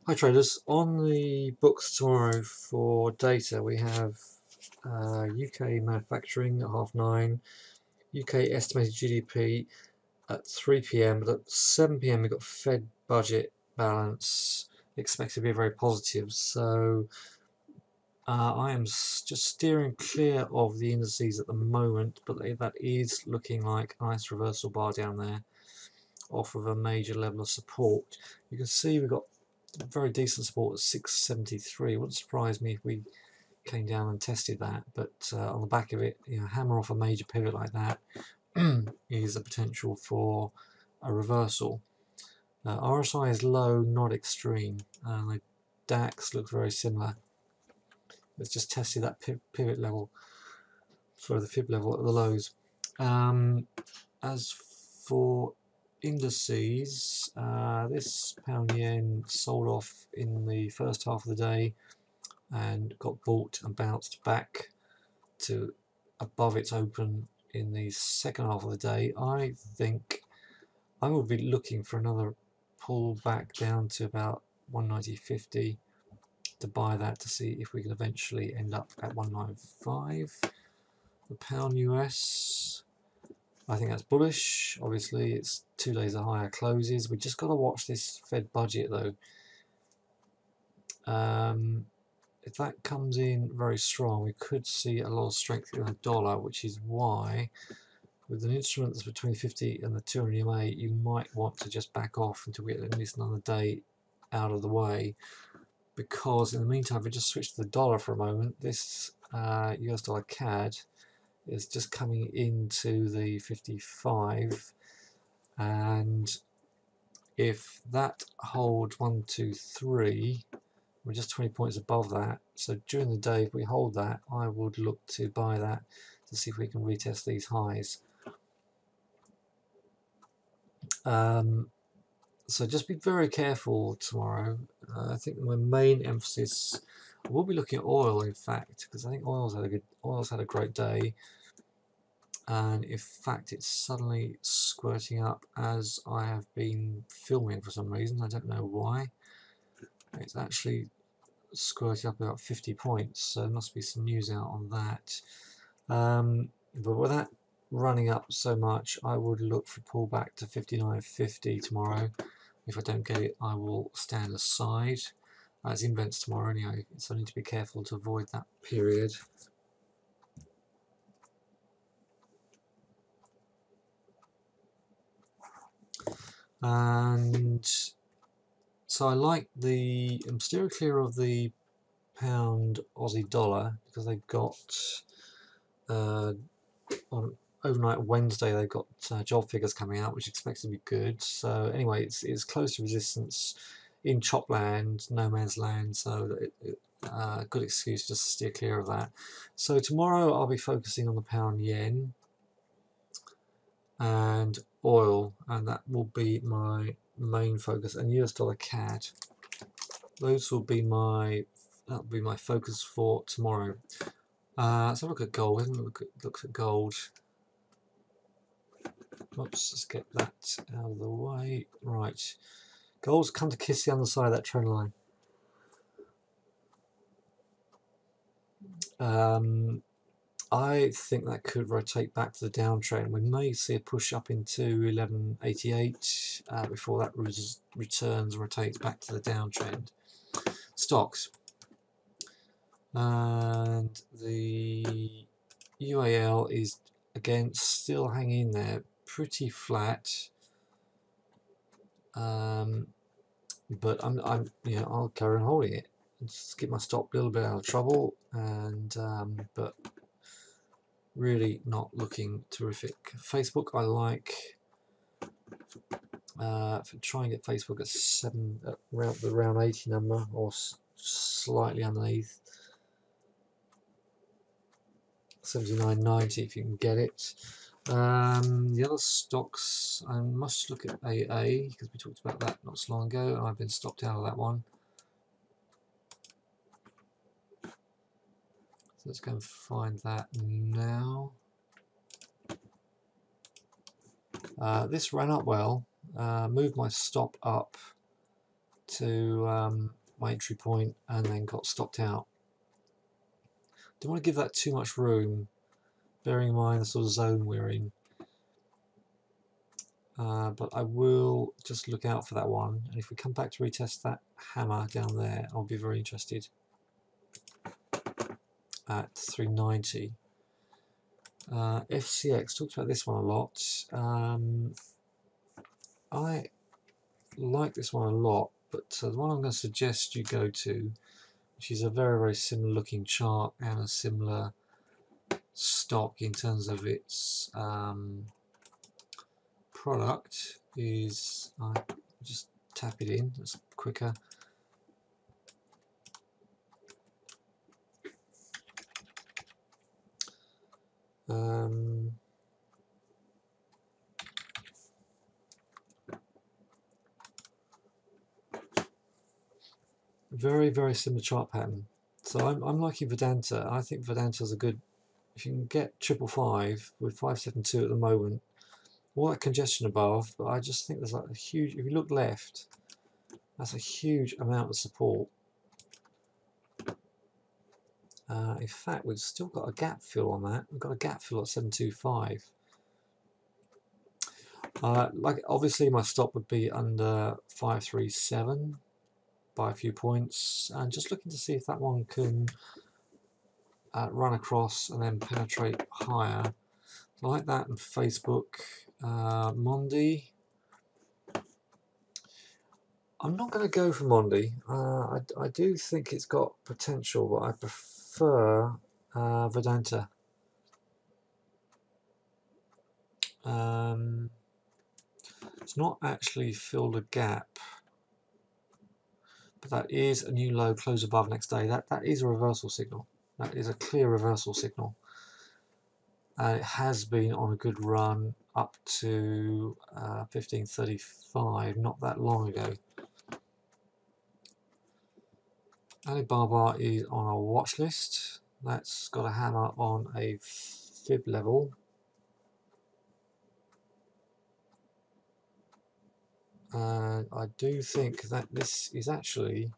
Hi traders, on the books tomorrow for data we have UK manufacturing at 9:30, UK estimated GDP at 3 p.m, but at 7 p.m we've got Fed budget balance expected to be very positive, so I am just steering clear of the indices at the moment, but that is looking like a nice reversal bar down there off of a major level of support. You can see we've got very decent support at 673. It wouldn't surprise me if we came down and tested that, but on the back of it, hammer off a major pivot like that is a potential for a reversal. RSI is low, not extreme. The DAX looks very similar. Let's just tested that pivot level for the fib level at the lows. As for indices, this pound yen sold off in the first half of the day and got bought and bounced back to above its open in the second half of the day. I think I would be looking for another pull back down to about 190.50 to buy that, to see if we can eventually end up at 195. The pound US, I think that's bullish. Obviously it's 2 days of higher closes. We just got to watch this Fed budget though. If that comes in very strong, we could see a lot of strength in the dollar, which is why with an instrument that's between 50 and the 200 EMA, you might want to just back off until we get at least another day out of the way, because in the meantime, if we just switch to the dollar for a moment, this US dollar CAD is just coming into the 55, and if that holds 1, 2, 3, we're just 20 points above that. So during the day, if we hold that, I would look to buy that to see if we can retest these highs. So just be very careful tomorrow. I think my main emphasis, we'll be looking at oil, in fact, because I think oil's had a great day, and in fact it's suddenly squirting up as I have been filming for some reason. I don't know why. It's actually squirting up about 50 points, so there must be some news out on that. But with that running up so much, I would look for pullback to 59.50 tomorrow. If I don't get it, I will stand aside. It's invents tomorrow anyway, so I need to be careful to avoid that period. And so I like I'm steering clear of the pound Aussie dollar, because they've got on overnight Wednesday they've got job figures coming out, which is expected to be good. So anyway, it's close to resistance in chop land, no man's land, so good excuse just to steer clear of that. So tomorrow I'll be focusing on the pound yen and oil, and that will be my main focus, and US dollar CAD. Those will be that'll be my focus for tomorrow. Let's have a look at gold. Let's look at gold. Oops, let's get that out of the way. Right, gold's come to kiss the underside of that trend line. I think that could rotate back to the downtrend. We may see a push up into 1188 before that returns and rotates back to the downtrend. Stocks. And the UAL is again still hanging in there, pretty flat. But I'll carry on holding it. Just keep my stop a little bit out of trouble, and but really not looking terrific. Facebook I like. Try and get Facebook at 7, around the round 80 number, or slightly underneath 79.90 if you can get it. The other stocks, I must look at AA because we talked about that not so long ago, and I've been stopped out of that one. So let's go and find that now. This ran up well, moved my stop up to my entry point and then got stopped out. Don't want to give that too much room, bearing in mind the sort of zone we're in. But I will just look out for that one, and if we come back to retest that hammer down there, I'll be very interested. At 390. FCX, talked about this one a lot. I like this one a lot, but the one I'm going to suggest you go to, which is a very, very similar looking chart and a similar stock in terms of its product, is, just tap it in, it's quicker. Very, very similar chart pattern. So I'm liking Vedanta. I think Vedanta's a good, if you can get 555 with 572 at the moment, all that congestion above, but I just think there's like a huge, if you look left, that's a huge amount of support. In fact, we've still got a gap fill on that. We've got a gap fill at 725. Like obviously my stop would be under 537 by a few points, and just looking to see if that one can run across and then penetrate higher. Like that and Facebook. Mondi. I'm not going to go for Mondi. I do think it's got potential, but I prefer Vedanta. It's not actually filled a gap, but that is a new low, close above next day. That is a reversal signal. That is a clear reversal signal. And it has been on a good run up to 1535 not that long ago. Alibaba is on a watch list. That's got a hammer on a fib level. And I do think that this is actually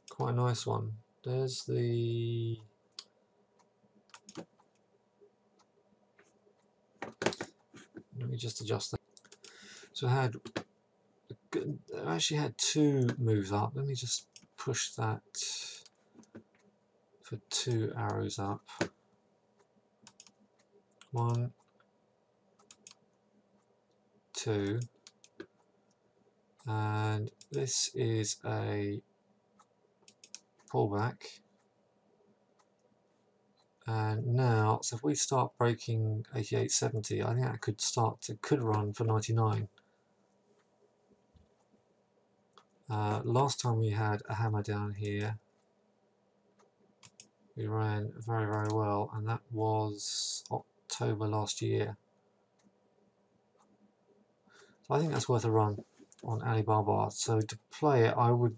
quite a nice one. There's the... Let me just adjust that. So I actually had two moves up. Let me just push that for 2 arrows up. 1, 2, and this is a pullback. And now, so if we start breaking 88.70, I think that could run for 99. Last time we had a hammer down here, we ran very, very well, and that was October last year. So I think that's worth a run on Alibaba. So to play it, I would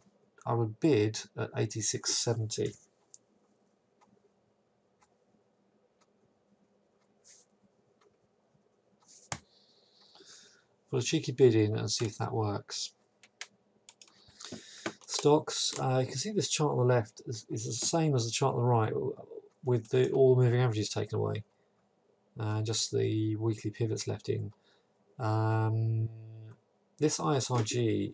bid at 86.70. Put a cheeky bid in and see if that works. Stocks, you can see this chart on the left is the same as the chart on the right, with all the moving averages taken away, just the weekly pivots left in. This ISRG,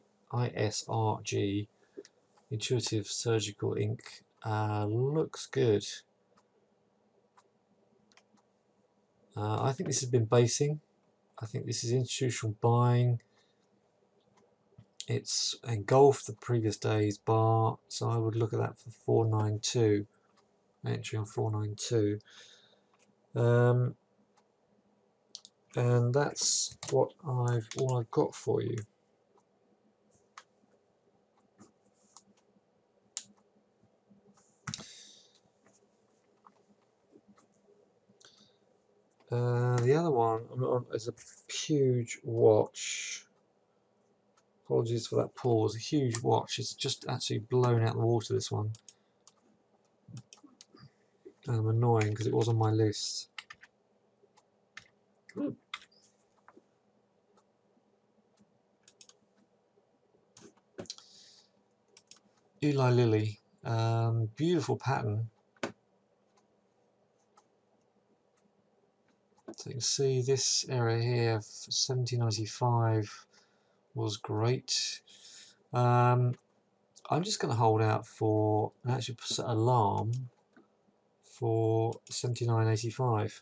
Intuitive Surgical Inc., looks good. I think this has been basing. I think this is institutional buying. It's engulfed the previous day's bar, so I would look at that for 492. Entry on 492. And that's what all I've got for you. The other one is a huge watch. Apologies for that pause. A huge watch. It's just actually blown out the water, this one. Annoying because it was on my list. Eli Lilly, beautiful pattern. So you can see this area here, 1795 was great. I'm just going to hold out for and actually set an alarm for 79.85.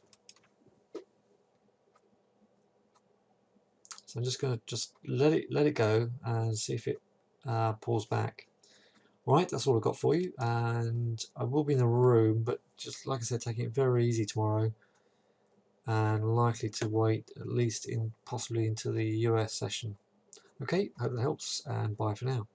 So I'm just going to let it go and see if it pulls back. Right, that's all I've got for you, and I will be in the room, but just like I said, taking it very easy tomorrow, and likely to wait at least possibly into the US session. Okay, hope that helps, and bye for now.